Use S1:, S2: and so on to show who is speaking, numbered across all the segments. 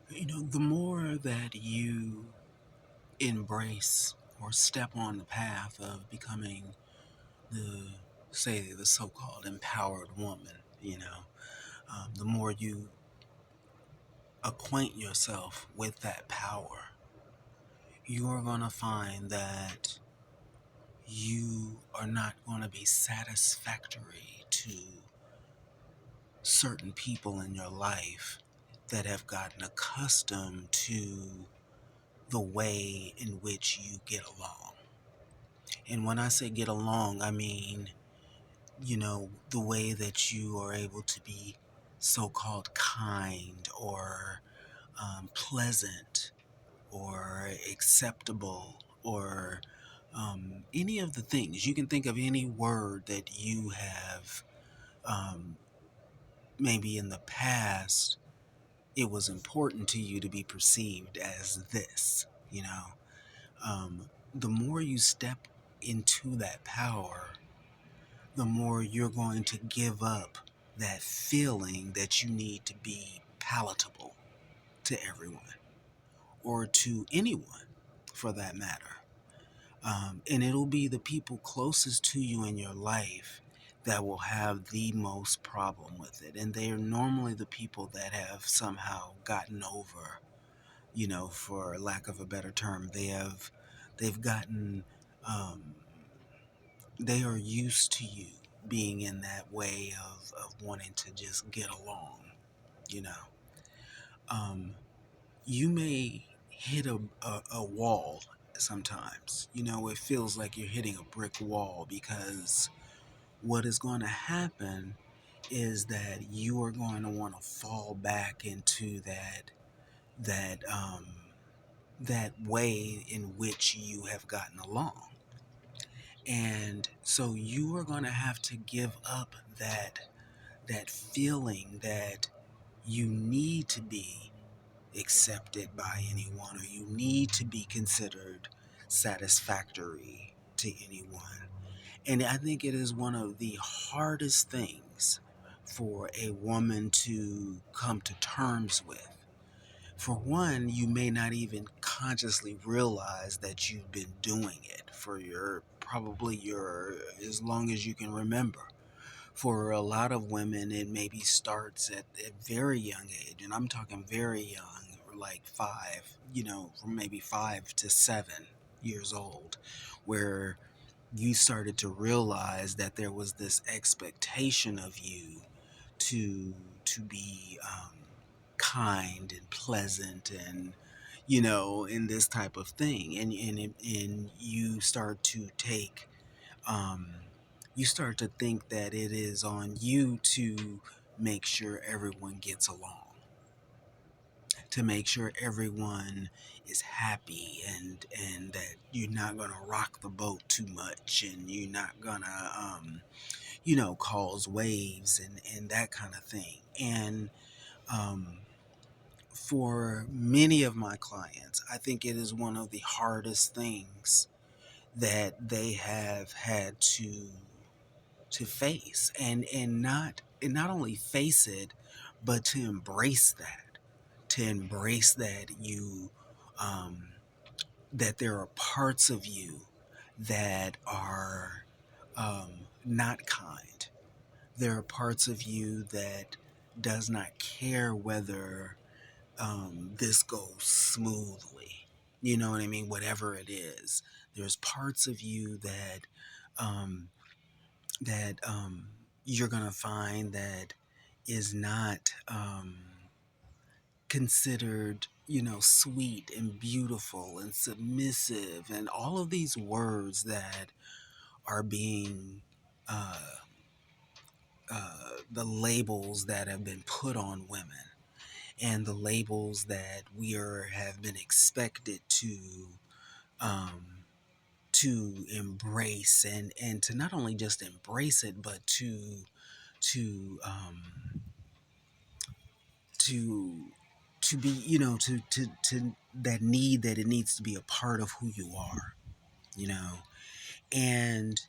S1: The more that you embrace or step on the path of becoming the, say, the so called empowered woman, the more you acquaint yourself with that power, you're going to find that you are not going to be satisfactory to certain people in your life that have gotten accustomed to the way in which you get along. And when I say get along, I mean, the way that you are able to be so called kind or pleasant or acceptable or any of the things. You can think of any word that you have um, maybe in the past it was important to you to be perceived as this, the more you step into that power, the more you're going to give up that feeling that you need to be palatable to everyone or to anyone for that matter. And it'll be the people closest to you in your life that will have the most problem with it. And they are normally the people that have somehow gotten over, for lack of a better term, they've gotten, um, they are used to you being in that way of wanting to just get along, you know. Um, you may hit a wall sometimes. It feels like you're hitting a brick wall because what is going to happen is that you are going to want to fall back into that that way in which you have gotten along. And so you are going to have to give up that feeling that you need to be accepted by anyone or you need to be considered satisfactory to anyone. And I think it is one of the hardest things for a woman to come to terms with. For one, you may not even consciously realize that you've been doing it for probably as long as you can remember. For a lot of women, it maybe starts at a very young age, and I'm talking very young, like five, from maybe 5 to 7 years old, where you started to realize that there was this expectation of you to be kind and pleasant and in this type of thing, and you start to take um, you start to think that it is on you to make sure everyone gets along, to make sure everyone is happy, and that you're not going to rock the boat too much, and you're not going to cause waves and that kind of thing. And um, for many of my clients, I think it is one of the hardest things that they have had to face, and not only face it, but to embrace that you um, that there are parts of you that are not kind. There are parts of you that does not care whether this goes smoothly. You know what I mean? Whatever it is, there's parts of you um, that you're gonna find that is not considered, sweet and beautiful and submissive, and all of these words that are being the labels that have been put on women, and the labels that have been expected um, to embrace, and to not only just embrace it, but to to to be, to that need that it needs to be a part of who you are, you know and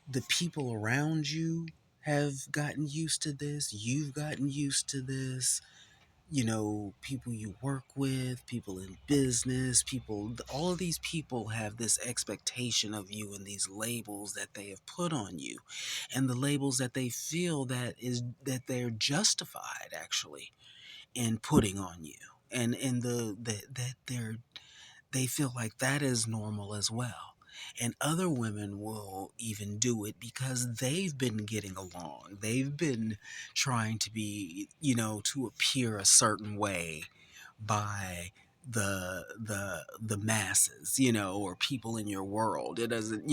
S1: the people around you have gotten used to this. You've gotten used to this. people you work with, people in business, all of these people have this expectation of you and these labels that they have put on you, and the labels that they feel that they're justified actually in putting on you, and that they feel like that is normal as well. And other women will even do it because they've been getting along. They've been trying to be, to appear a certain way by the masses, or people in your world. It doesn't,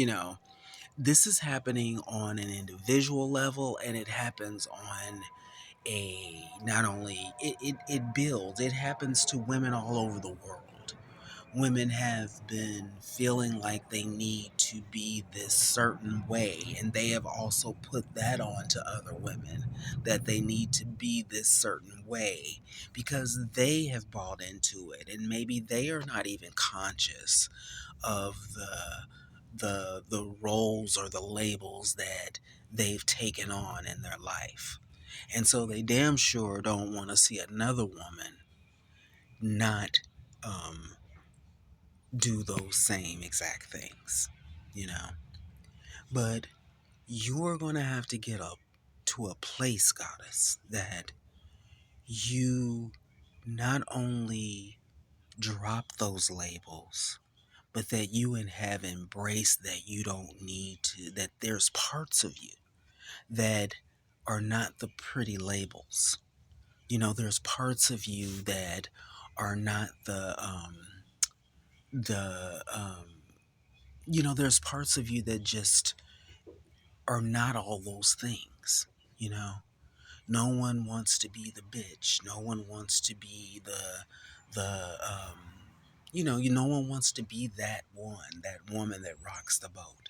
S1: this is happening on an individual level, and it happens on a not only it builds, it happens to women all over the world. Women have been feeling like they need to be this certain way, and they have also put that on to other women, that they need to be this certain way because they have bought into it, and maybe they are not even conscious of the roles or the labels that they've taken on in their life. And so they damn sure don't want to see another woman not um, do those same exact things, you know. But you're going to have to get up to a place, goddess, that you not only drop those labels, but that you and have embraced that you don't need to, that there's parts of you that are not the pretty labels. There's parts of you that are not the there's parts of you that just are not all those things. You know, no one wants to be the bitch. No one wants to be no one wants to be that woman that rocks the boat.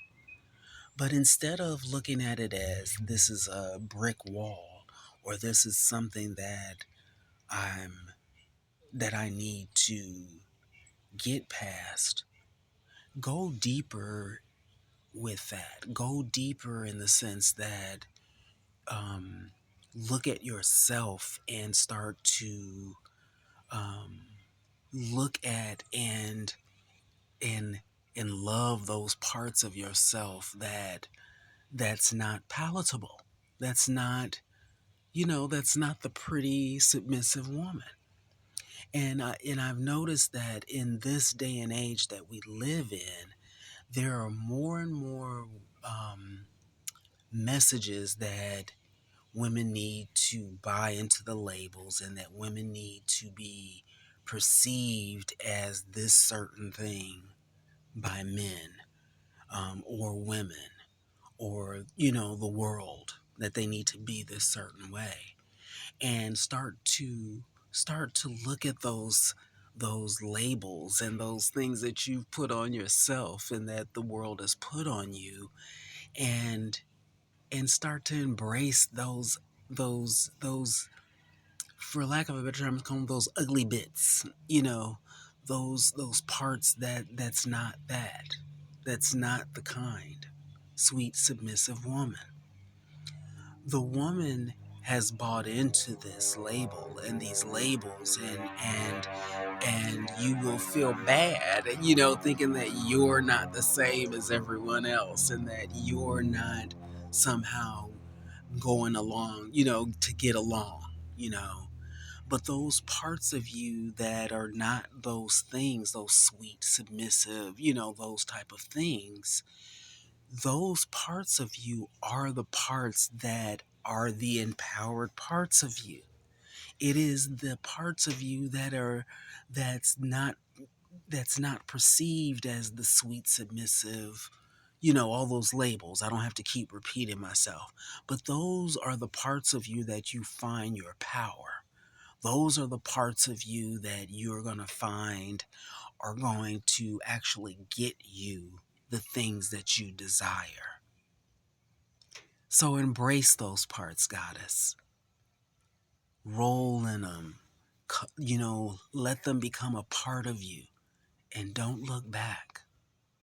S1: But instead of looking at it as this is a brick wall, or this is something I'm that I need to get past, go deeper with that. Go deeper in the sense that um, look at yourself and start to um, look at and and love those parts of yourself that's not palatable. That's not that's not the pretty submissive woman. And I've noticed that in this day and age that we live in, there are more and more messages that women need to buy into the labels, and that women need to be perceived as this certain thing by men, or women, or the world, that they need to be this certain way, and start to look at those labels and those things that you've put on yourself and that the world has put on you, and start to embrace those for lack of a better term, call them those ugly bits, those parts that's not the kind sweet submissive woman. The woman has bought into this label and these labels, and you will feel bad, thinking that you're not the same as everyone else, and that you're not somehow going along, to get along, but those parts of you that are not those things, those sweet submissive, those type of things, those parts of you are the parts that are the empowered parts of you. It is the parts of you that's not perceived as the sweet submissive, all those labels. I don't have to keep repeating myself, but those are the parts of you that you find your power. Those are the parts of you that you're going to find are going to actually get you the things that you desire. So embrace those parts, goddess. Roll in them. Let them become a part of you, and don't look back.